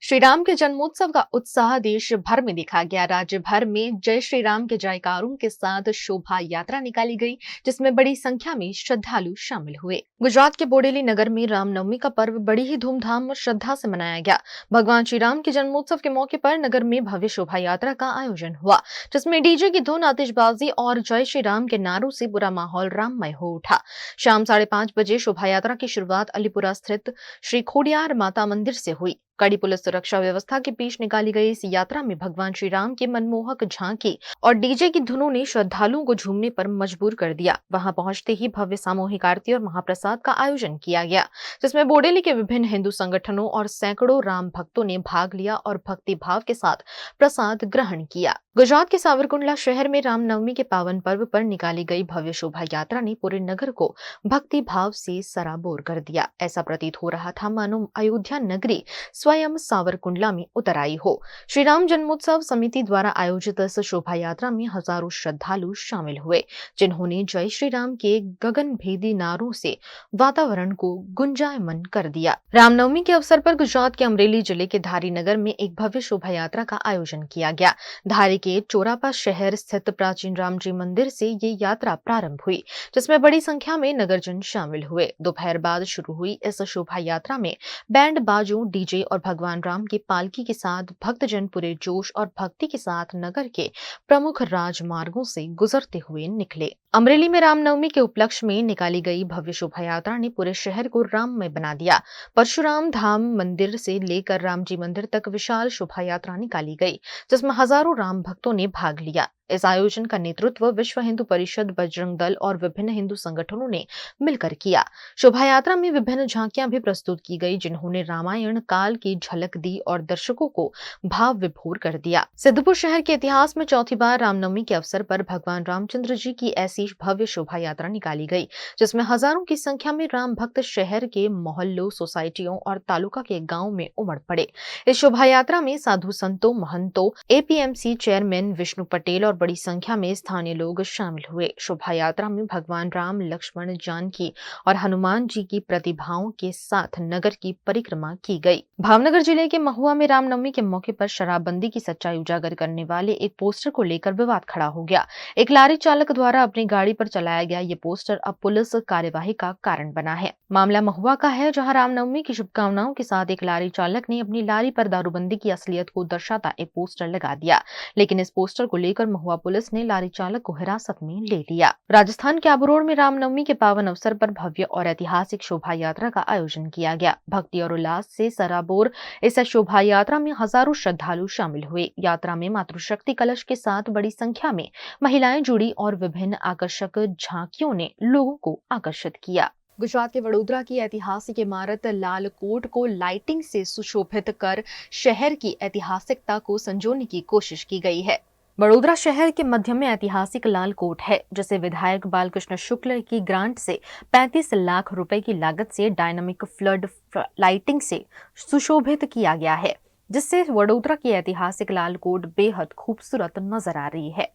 श्री राम के जन्मोत्सव का उत्साह देश भर में देखा गया। राज्य भर में जय श्री राम के जयकारों के साथ शोभा यात्रा निकाली गई, जिसमें बड़ी संख्या में श्रद्धालु शामिल हुए। गुजरात के बोडेली नगर में रामनवमी का पर्व बड़ी ही धूमधाम और श्रद्धा से मनाया गया। भगवान श्री राम के जन्मोत्सव के मौके पर नगर में भव्य शोभा यात्रा का आयोजन हुआ, जिसमें डीजे की धुन, आतिशबाजी और जय श्री राम के नारों से पूरा माहौल राममय हो उठा। शाम 5:30 बजे शोभा यात्रा की शुरुआत अलीपुरा स्थित श्री खोडियार माता मंदिर से हुई। कड़ी पुलिस सुरक्षा व्यवस्था के बीच निकाली गई इस यात्रा में भगवान श्री राम की मनमोहक झांकी और डीजे की धुनों ने श्रद्धालुओं को झूमने पर मजबूर कर दिया। वहां पहुंचते ही भव्य सामूहिक आरती और महाप्रसाद का आयोजन किया गया, जिसमें बोडेली के विभिन्न हिंदू संगठनों और सैकड़ों राम भक्तों ने भाग लिया और भक्ति भाव के साथ प्रसाद ग्रहण किया। गुजरात के सावरकुंडला शहर में रामनवमी के पावन पर्व पर निकाली गई भव्य शोभा यात्रा ने पूरे नगर को भक्ति भाव से सराबोर कर दिया। ऐसा प्रतीत हो रहा था मानो अयोध्या नगरी स्वयं सावरकुंडला में उतर आई हो। श्री राम जन्मोत्सव समिति द्वारा आयोजित इस शोभा यात्रा में हजारों श्रद्धालु शामिल हुए, जिन्होंने जय श्री राम के गगनभेदी नारों से वातावरण को गुंजायमान कर दिया। रामनवमी के अवसर पर गुजरात के अमरेली जिले के धारी नगर में एक भव्य शोभा यात्रा का आयोजन किया गया। धारी के चोरापा शहर स्थित प्राचीन राम जी मंदिर से ये यात्रा प्रारंभ हुई, जिसमें बड़ी संख्या में नगरजन शामिल हुए। दोपहर बाद शुरू हुई इस शोभा यात्रा में बैंड बाजों, डीजे और भगवान राम की पालकी के साथ भक्तजन पूरे जोश और भक्ति के साथ नगर के प्रमुख राजमार्गों से गुजरते हुए निकले। अमरेली में रामनवमी के उपलक्ष्य में निकाली गई भव्य शोभा यात्रा ने पूरे शहर को राममय बना दिया। परशुराम धाम मंदिर से लेकर राम जी मंदिर तक विशाल शोभा यात्रा निकाली गई, जिसमें हजारों राम भक्तों ने भाग लिया। इस आयोजन का नेतृत्व विश्व हिंदू परिषद, बजरंग दल और विभिन्न हिंदू संगठनों ने मिलकर किया। शोभा यात्रा में विभिन्न झांकियां भी प्रस्तुत की गई, जिन्होंने रामायण काल की झलक दी और दर्शकों को भाव विभोर कर दिया। सिद्धपुर शहर के इतिहास में चौथी बार रामनवमी के अवसर पर भगवान रामचंद्र जी की ऐसी भव्य शोभा यात्रा निकाली गई, जिसमें हजारों की संख्या में राम भक्त शहर के मोहल्लों, सोसाइटियों और तालुका के गांव में उमड़ पड़े। इस शोभा यात्रा में साधु संतों, महंतों, एपीएमसी चेयरमैन विष्णु पटेल और बड़ी संख्या में स्थानीय लोग शामिल हुए। शोभा यात्रा में भगवान राम, लक्ष्मण, जानकी और हनुमान जी की प्रतिभाओं के साथ नगर की परिक्रमा की गई। भावनगर जिले के महुआ में रामनवमी के मौके पर शराबबंदी की सच्चाई उजागर करने वाले एक पोस्टर को लेकर विवाद खड़ा हो गया। एक लारी चालक द्वारा अपनी गाड़ी पर चलाया गया ये पोस्टर अब पुलिस कार्यवाही का कारण बना है। मामला महुआ का है, जहां रामनवमी की शुभकामनाओं के साथ एक लारी चालक ने अपनी लारी पर दारूबंदी की असलियत को दर्शाता एक पोस्टर लगा दिया, लेकिन इस पोस्टर को लेकर महुआ पुलिस ने लारी चालक को हिरासत में ले लिया। राजस्थान के अबरोड़ में रामनवमी के पावन अवसर पर भव्य और ऐतिहासिक शोभा यात्रा का आयोजन किया गया। भक्ति और उल्लास से सराबोर इस शोभा यात्रा में हजारों श्रद्धालु शामिल हुए। यात्रा में मातृशक्ति कलश के साथ बड़ी संख्या में महिलाएं जुड़ी और विभिन्न आकर्षक झांकियों ने लोगों को आकर्षित किया। गुजरात के वडोदरा की ऐतिहासिक इमारत लाल कोट को लाइटिंग से सुशोभित कर शहर की ऐतिहासिकता को संजोने की कोशिश की गई है। वडोदरा शहर के मध्य में ऐतिहासिक लाल कोट है, जिसे विधायक बालकृष्ण शुक्ल की ग्रांट से 35 लाख रुपए की लागत से डायनामिक फ्लड लाइटिंग से सुशोभित किया गया है, जिससे वडोदरा की ऐतिहासिक लाल कोट बेहद खूबसूरत नजर आ रही है।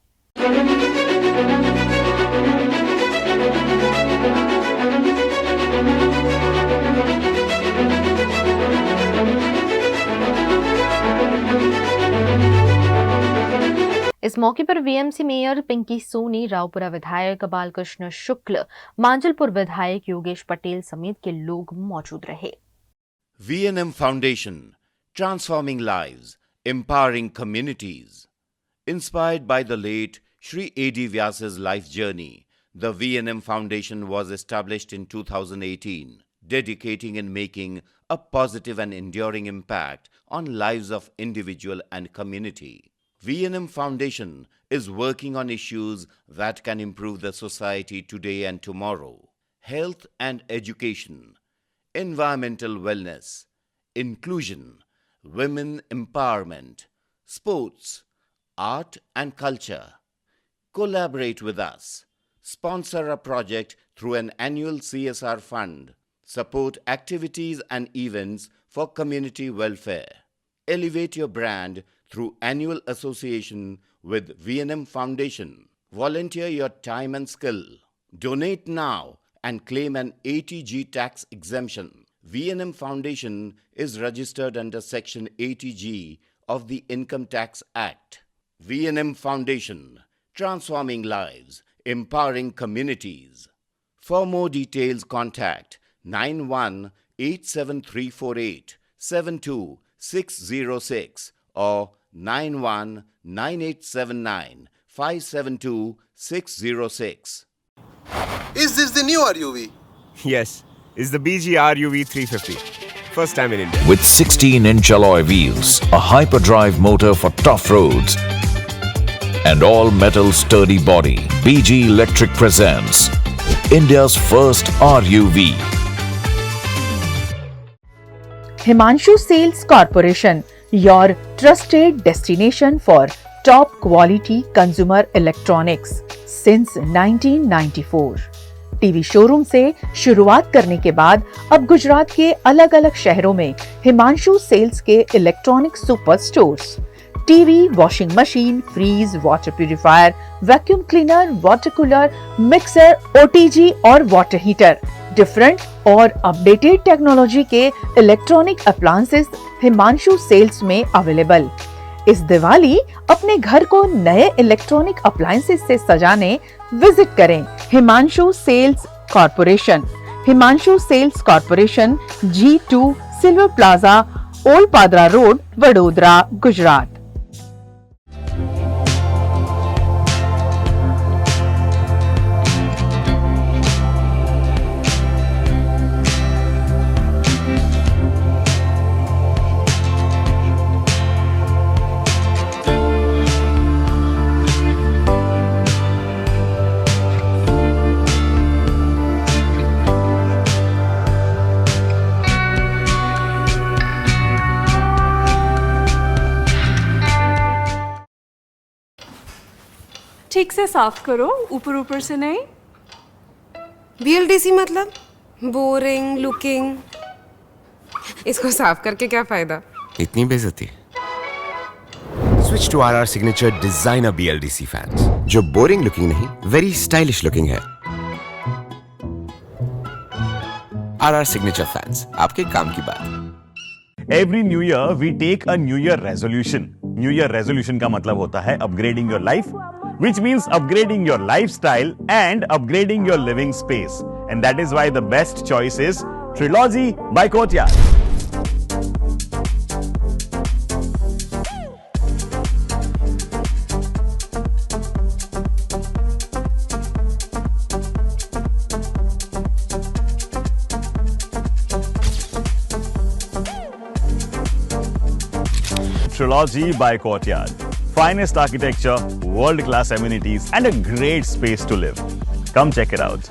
इस मौके पर वीएमसी मेयर पिंकी सोनी, रावपुरा विधायक बालकृष्ण शुक्ल, मांजलपुर विधायक योगेश पटेल समेत के लोग मौजूद रहे। VNM Foundation, transforming lives, empowering communities. Inspired by the late Sri A.D. Vyasa's life journey, the VNM Foundation was established in 2018, dedicating and making a positive and enduring impact on lives of individual and community. VNM Foundation is working on issues that can improve the society today and tomorrow: health and education, environmental wellness, inclusion, women empowerment, sports, art and culture. Collaborate with us. Sponsor a project through an annual CSR fund. Support activities and events for community welfare. Elevate your brand through annual association with VNM Foundation. Volunteer your time and skill. Donate now and claim an ATG tax exemption. V&M Foundation is registered under Section 80G of the Income Tax Act. V&M Foundation, transforming lives, empowering communities. For more details, contact 918734872606 or 919879572606. Is this the new RUV? Yes, it's the BG RUV 350. First time in India. With 16-inch alloy wheels, a hyperdrive motor for tough roads, and all-metal sturdy body, BG Electric presents India's first RUV. Himanshu Sales Corporation, your trusted destination for top quality consumer electronics since 1994. TV showroom से शुरुआत करने के बाद अब गुजरात के अलग अलग शहरों में हिमांशु सेल्स के electronic super stores, TV, washing machine, fridge, water purifier, vacuum cleaner, water cooler, mixer, OTG और वाटर हीटर, डिफरेंट और अपडेटेड टेक्नोलॉजी के इलेक्ट्रॉनिक अप्लायंसेस हिमांशु सेल्स में अवेलेबल। इस दिवाली अपने घर को नए इलेक्ट्रॉनिक अप्लायंसेस से सजाने विजिट करें Himanshu sales corporation. Himanshu sales corporation, G2 silver plaza, old Padra road, Vadodara, Gujarat. ठीक से साफ करो, ऊपर ऊपर से नहीं। BLDC मतलब बोरिंग लुकिंग। इसको साफ करके क्या फायदा? इतनी बेइज्जती। Switch to RR Signature Designer BLDC fans, जो बोरिंग लुकिंग नहीं, वेरी स्टाइलिश लुकिंग है। RR Signature fans, आपके काम की बात। Every new year we take a new year resolution. New year resolution का मतलब होता है upgrading your life, which means upgrading your lifestyle and upgrading your living space. And that is why the best choice is Trilogy by Courtyard. Trilogy by Courtyard. Finest architecture, world-class amenities, and a great space to live. Come check it out.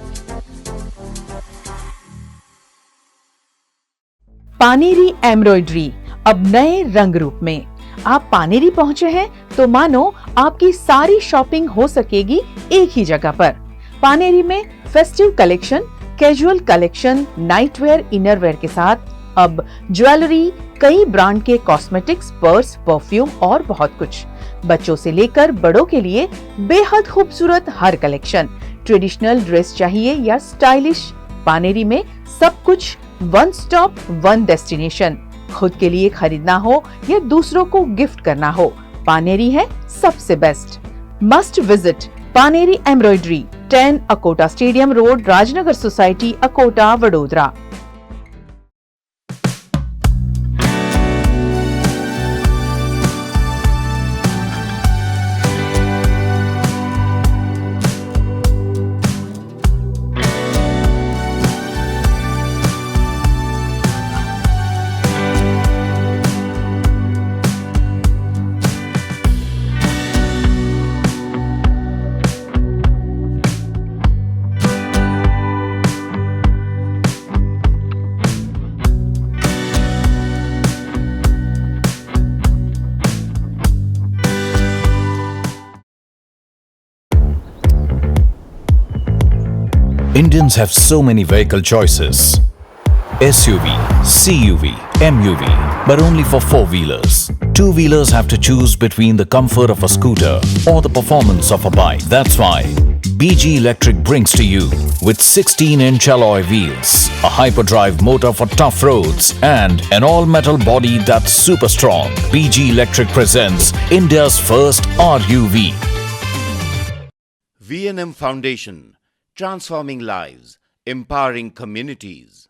Paneri embroidery अब नए रंग रूप में। आप पानेरी पहुंचे हैं तो मानो आपकी सारी शॉपिंग हो सकेगी एक ही जगह पर। पानेरी में festive collection, casual collection, nightwear, innerwear के साथ अब ज्वेलरी, कई ब्रांड के कॉस्मेटिक्स, पर्स, परफ्यूम और बहुत कुछ। बच्चों से लेकर बड़ों के लिए बेहद खूबसूरत हर कलेक्शन। ट्रेडिशनल ड्रेस चाहिए या स्टाइलिश, पानेरी में सब कुछ वन स्टॉप वन डेस्टिनेशन। खुद के लिए खरीदना हो या दूसरों को गिफ्ट करना हो, पानेरी है सबसे best. Must visit Paneri embroidery, 10 Akota stadium road, Rajnagar society, Akota, Vadodara. Indians have so many vehicle choices. SUV, CUV, MUV, but only for four-wheelers. Two-wheelers have to choose between the comfort of a scooter or the performance of a bike. That's why BG Electric brings to you with 16-inch alloy wheels, a hyperdrive motor for tough roads, and an all-metal body that's super strong. BG Electric presents India's first RUV. V&M Foundation, transforming lives, empowering communities.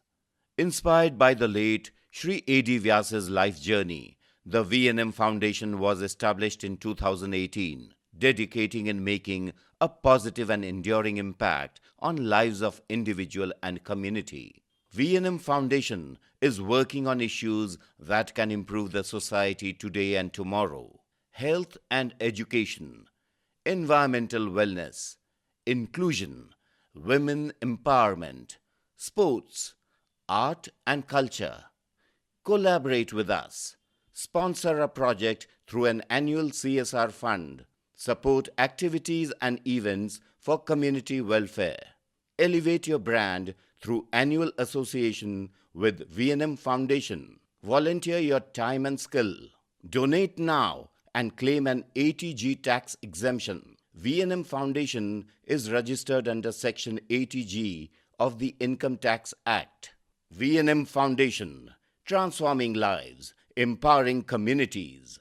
Inspired by the late Sri A.D. Vyas's life journey, the V&M Foundation was established in 2018, dedicating and making a positive and enduring impact on lives of individual and community. V&M Foundation is working on issues that can improve the society today and tomorrow: health and education, environmental wellness, inclusion, women empowerment, sports, art and culture. Collaborate with us. Sponsor a project through an annual CSR fund. Support activities and events for community welfare. Elevate your brand through annual association with V&M Foundation. Volunteer your time and skill. Donate now and claim an ATG tax exemption. V&M Foundation is registered under Section 80G of the Income Tax Act. V&M Foundation, transforming lives, empowering communities.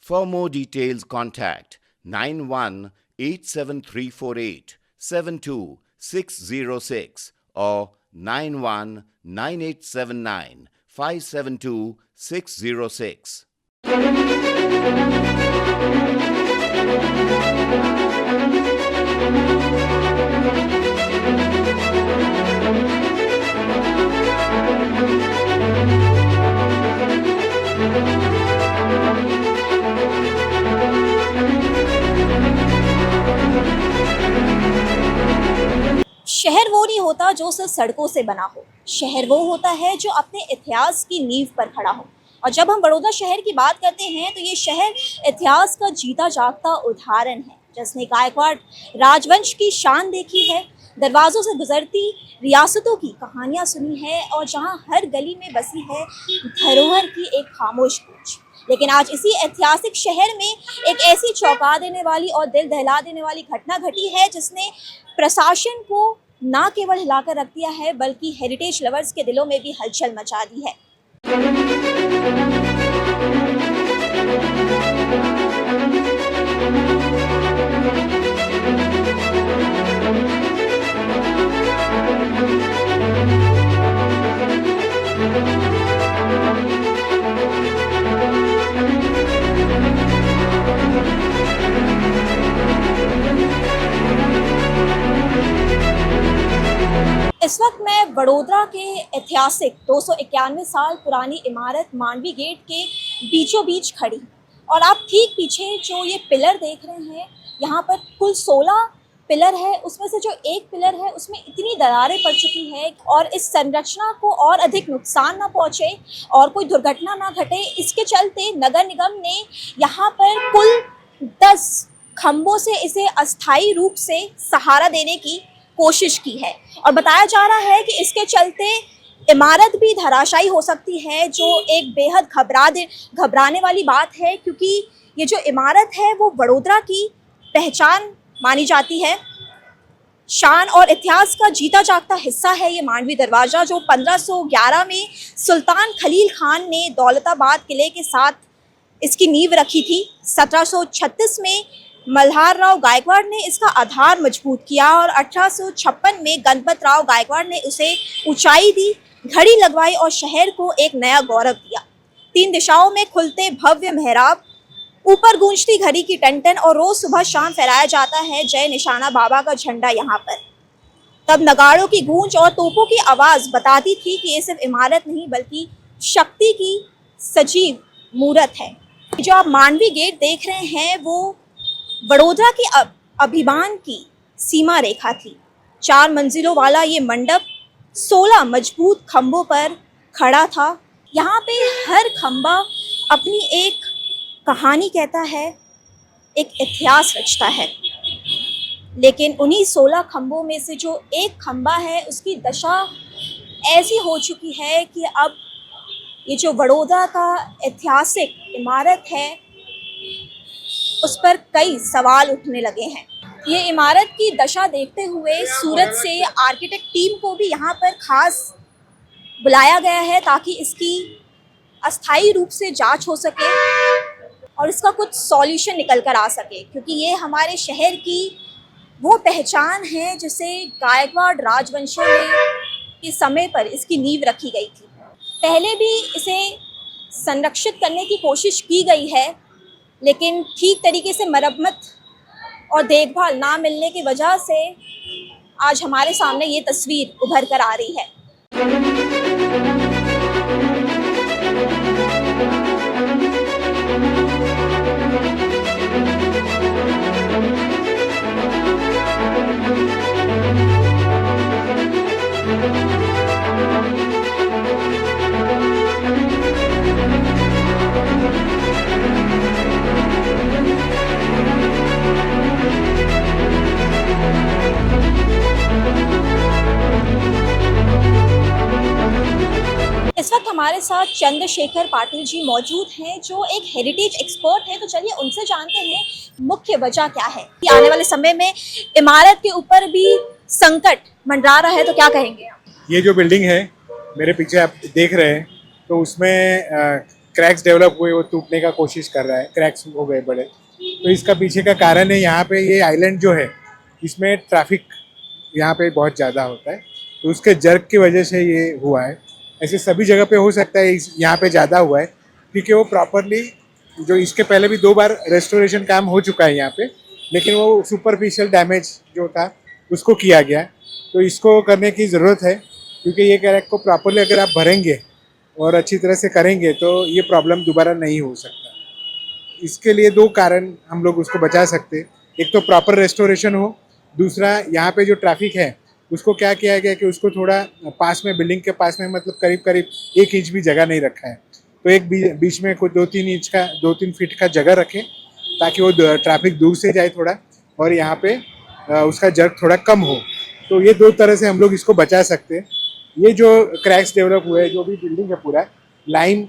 For more details, contact 918734872606 or 919879572606. शहर वो नहीं होता जो सिर्फ सड़कों से बना हो। शहर वो होता है जो अपने इतिहास की नींव पर खड़ा हो। और जब हम बड़ौदा शहर की बात करते हैं तो ये शहर इतिहास का जीता जागता उदाहरण है, जिसने गायकवाड़ राजवंश की शान देखी है, दरवाज़ों से गुजरती रियासतों की कहानियाँ सुनी है और जहाँ हर गली में बसी है धरोहर की एक खामोश गूंज। लेकिन आज इसी ऐतिहासिक शहर में एक ऐसी चौंका देने वाली और दिल दहला देने वाली घटना घटी है, जिसने प्रशासन को ना केवल हिलाकर रख दिया है बल्कि हेरिटेज लवर्स के दिलों में भी हलचल मचा दी है। इस वक्त मैं वडोदरा के ऐतिहासिक 291 साल पुरानी इमारत मांडवी गेट के बीचों बीच खड़ी और आप ठीक पीछे जो ये पिलर देख रहे हैं, यहाँ पर कुल 16 पिलर है। उसमें से जो एक पिलर है उसमें इतनी दरारें पड़ चुकी है और इस संरचना को और अधिक नुकसान ना पहुँचे और कोई दुर्घटना ना घटे, इसके चलते नगर निगम ने यहाँ पर कुल 10 खंभों से इसे अस्थायी रूप से सहारा देने की कोशिश की है। और बताया जा रहा है कि इसके चलते इमारत भी धराशायी हो सकती है, जो एक बेहद घबराने वाली बात है, क्योंकि ये जो इमारत है वो वडोदरा की पहचान मानी जाती है। शान और इतिहास का जीता जागता हिस्सा है ये मांडवी दरवाज़ा, जो 1511 में सुल्तान खलील खान ने दौलताबाद किले के साथ इसकी नींव रखी थी। 1736 में मल्हार राव गायकवाड़ ने इसका आधार मजबूत किया और 1856 में गणपत राव गायकवाड़ ने उसे ऊंचाई दी, घड़ी लगवाई और शहर को एक नया गौरव दिया। 3 दिशाओं में खुलते भव्य मेहराब, ऊपर गूंजती घड़ी की टन-टन और रोज सुबह शाम फहराया जाता है जय निशाना बाबा का झंडा यहाँ पर। तब नगाड़ों की गूंज और तोपों की आवाज़ बताती थी कि ये सिर्फ इमारत नहीं बल्कि शक्ति की सजीव मूरत है। जो आप मांडवी गेट देख रहे हैं वो वडोदरा के अभिमान की सीमा रेखा थी। 4 मंजिलों वाला ये मंडप 16 मजबूत खंभों पर खड़ा था। यहाँ पे हर खंभा अपनी एक कहानी कहता है, एक इतिहास रचता है। लेकिन उन्हीं 16 खंभों में से जो एक खंभा है उसकी दशा ऐसी हो चुकी है कि अब ये जो वडोदरा का ऐतिहासिक इमारत है उस पर कई सवाल उठने लगे हैं। ये इमारत की दशा देखते हुए सूरत से आर्किटेक्ट टीम को भी यहाँ पर खास बुलाया गया है ताकि इसकी अस्थायी रूप से जांच हो सके और इसका कुछ सॉल्यूशन निकल कर आ सके, क्योंकि ये हमारे शहर की वो पहचान है जिसे गायकवाड़ राजवंशों के समय पर इसकी नींव रखी गई थी। पहले भी इसे संरक्षित करने की कोशिश की गई है, लेकिन ठीक तरीके से मरम्मत और देखभाल ना मिलने की वजह से आज हमारे सामने ये तस्वीर उभर कर आ रही है। इस वक्त हमारे साथ चंद्रशेखर पाटिल जी मौजूद हैं जो एक हेरिटेज एक्सपर्ट हैं। तो चलिए उनसे जानते हैं मुख्य वजह क्या है कि आने वाले समय में इमारत के ऊपर भी संकट मंडरा रहा है, तो क्या कहेंगे आप? ये जो बिल्डिंग है मेरे पीछे आप देख रहे हैं, तो उसमें क्रैक्स डेवलप हुए, वो टूटने का कोशिश कर रहा है, क्रैक्स हो गए बड़े। तो इसका पीछे का कारण है यहाँ पे ये आइलैंड जो है इसमें ट्रैफिक यहाँ पे बहुत ज़्यादा होता है, तो उसके जर्क की वजह से ये हुआ है। ऐसे सभी जगह पे हो सकता है, यहाँ पे ज़्यादा हुआ है क्योंकि वो प्रॉपरली जो इसके पहले भी 2 बार रेस्टोरेशन काम हो चुका है यहाँ पे, लेकिन वो सुपरफिशियल डैमेज जो था उसको किया गया। तो इसको करने की ज़रूरत है क्योंकि ये क्रैक को प्रॉपरली अगर आप भरेंगे और अच्छी तरह से करेंगे तो ये प्रॉब्लम दोबारा नहीं हो सकता। इसके लिए 2 कारण हम लोग उसको बचा सकते, एक तो प्रॉपर रेस्टोरेशन हो, दूसरा यहाँ पे जो ट्रैफिक है उसको क्या किया गया कि उसको थोड़ा पास में, बिल्डिंग के पास में, मतलब करीब करीब 1 इंच भी जगह नहीं रखा है, तो एक बीच में कुछ 2-3 फीट का जगह रखें ताकि वो ट्रैफिक दूर से जाए थोड़ा और यहाँ पे उसका जर्क थोड़ा कम हो। तो ये 2 तरह से हम लोग इसको बचा सकते हैं। ये जो क्रैक्स डेवलप हुए हैं, जो भी बिल्डिंग है पूरा लाइन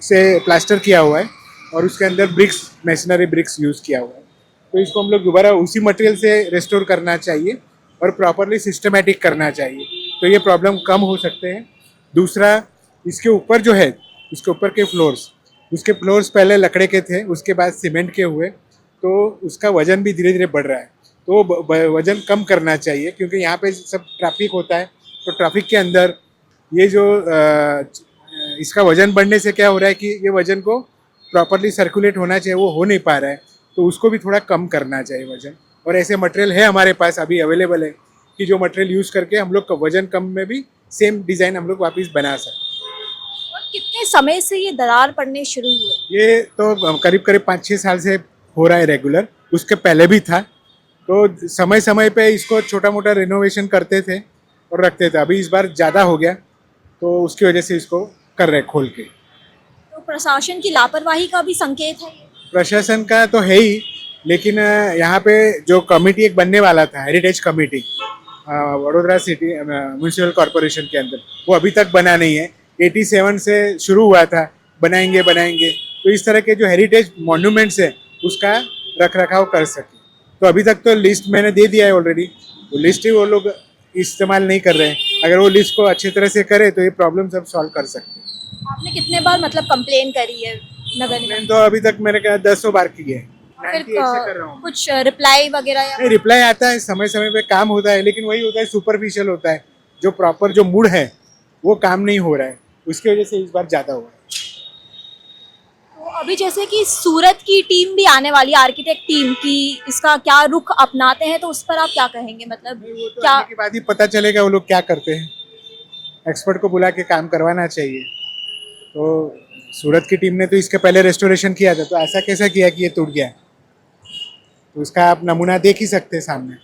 से प्लास्टर किया हुआ है और उसके अंदर ब्रिक्स, मेशनरी ब्रिक्स यूज़ किया हुआ है, तो इसको हम लोग दोबारा उसी मटेरियल से रेस्टोर करना चाहिए और प्रॉपरली सिस्टमेटिक करना चाहिए, तो ये प्रॉब्लम कम हो सकते हैं। दूसरा, इसके ऊपर जो है, इसके ऊपर के उसके फ्लोर्स पहले लकड़े के थे, उसके बाद सीमेंट के हुए, तो उसका वज़न भी धीरे धीरे बढ़ रहा है, तो वज़न कम करना चाहिए क्योंकि यहाँ पे सब ट्रैफिक होता है। तो ट्रैफिक के अंदर ये जो इसका वज़न बढ़ने से क्या हो रहा है कि ये वज़न को प्रॉपरली सर्कुलेट होना चाहिए, वो हो नहीं पा रहा है, तो उसको भी थोड़ा कम करना चाहिए वज़न। और ऐसे मटेरियल है हमारे पास अभी अवेलेबल है कि जो मटेरियल यूज़ करके हम लोग वज़न कम में भी सेम डिज़ाइन हम लोग वापस बना सकते। और कितने समय से ये दरार पड़ने शुरू हुए? ये तो करीब 5-6 साल से हो रहा है रेगुलर, उसके पहले भी था, तो समय समय पे इसको छोटा मोटा रिनोवेशन करते थे और रखते थे। अभी इस बार ज़्यादा हो गया तो उसकी वजह से इसको कर रहे खोल के। तो प्रशासन की लापरवाही का भी संकेत है? प्रशासन का तो है ही, लेकिन यहाँ पे जो कमेटी एक बनने वाला था, heritage committee Vadodara city municipal corporation के अंदर, वो अभी तक बना नहीं है। 87 से शुरू हुआ था, बनाएंगे, तो इस तरह के जो हेरिटेज मॉन्यूमेंट्स है उसका रख रखाव कर सके। तो अभी तक तो लिस्ट मैंने दे दिया है ऑलरेडी, वो लिस्ट ही वो लोग इस्तेमाल नहीं कर रहे हैं। अगर वो लिस्ट को अच्छी तरह से करे तो ये प्रॉब्लम सब सॉल्व कर सकते हैं। आपने कितने बार मतलब कंप्लेन करी है नगर निगम? तो अभी तक मैंने कहा 10 बार की है, फिर 98 से कर रहा हूँ। कुछ रिप्लाई वगैरह या नहीं, रिप्लाई आता है, समय समय पे काम होता है, लेकिन वही होता है सुपरफिशियल होता है, जो प्रॉपर जो मूड है वो काम नहीं हो रहा है, उसकी वजह से इस बार ज़्यादा हुआ है। तो अभी जैसे कि सूरत की टीम भी आने वाली, आर्किटेक्ट टीम की, इसका क्या रुख अपनाते हैं, तो उस पर आप क्या कहेंगे? मतलब तो क्या आने के बाद ही पता चलेगा वो लोग क्या करते हैं। एक्सपर्ट को बुला के काम करवाना चाहिए। तो सूरत की टीम ने तो इसके पहले रेस्टोरेशन किया था, तो ऐसा कैसा किया कि ये टूट गया, तो उसका आप नमूना देख ही सकते हैं सामने।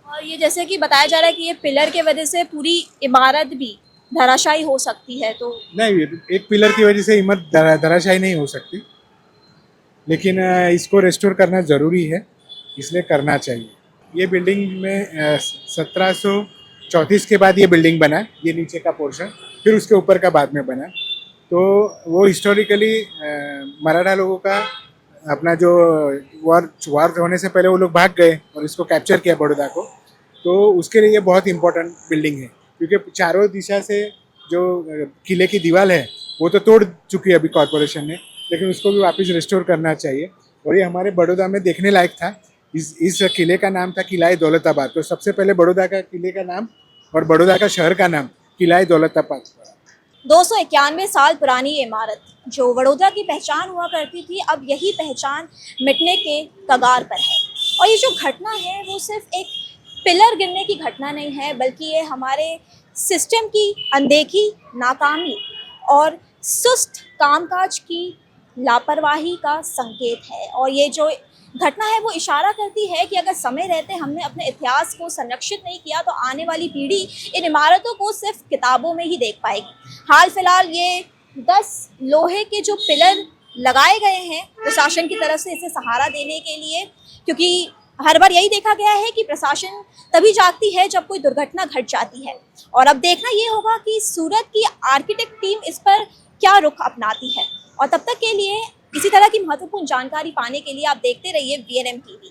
और ये जैसे कि बताया जा रहा है कि ये पिलर के वजह से पूरी इमारत भी धराशायी हो सकती है, तो नहीं, एक पिलर की वजह से इमारत धराशायी नहीं हो सकती, लेकिन इसको रेस्टोर करना ज़रूरी है, इसलिए करना चाहिए। ये बिल्डिंग में 1734 के बाद ये बिल्डिंग बना, ये नीचे का पोर्शन, फिर उसके ऊपर का बाद में बना। तो वो हिस्टोरिकली मराठा लोगों का अपना जो वार होने से पहले वो लोग भाग गए और इसको कैप्चर किया बड़ौदा को, तो उसके लिए ये बहुत इंपॉर्टेंट बिल्डिंग है, क्योंकि चारों दिशा से जो किले की दीवार है वो तो तोड़ चुकी है अभी कॉरपोरेशन ने, लेकिन उसको भी वापस रिस्टोर करना चाहिए। और ये हमारे बड़ौदा में देखने लायक था। इस किले का नाम था किला दौलताबाद। तो सबसे पहले बड़ौदा का किले का नाम और बड़ौदा का शहर का नाम किला दौलताबाद। 291 साल पुरानी इमारत जो वडोदरा की पहचान हुआ करती थी, अब यही पहचान मिटने के कगार पर है। और ये जो घटना है वो सिर्फ एक पिलर गिरने की घटना नहीं है, बल्कि ये हमारे सिस्टम की अनदेखी, नाकामी और सुस्त कामकाज की लापरवाही का संकेत है। और ये जो घटना है वो इशारा करती है कि अगर समय रहते हमने अपने इतिहास को संरक्षित नहीं किया तो आने वाली पीढ़ी इन इमारतों को सिर्फ किताबों में ही देख पाएगी। हाल फिलहाल ये 10 लोहे के जो पिलर लगाए गए हैं प्रशासन की तरफ से इसे सहारा देने के लिए, क्योंकि हर बार यही देखा गया है कि प्रशासन तभी जागती है जब कोई दुर्घटना घट जाती है। और अब देखना ये होगा कि सूरत की आर्किटेक्ट टीम इस पर क्या रुख अपनाती है। और तब तक के लिए इसी तरह की महत्वपूर्ण जानकारी पाने के लिए आप देखते रहिए VNM TV।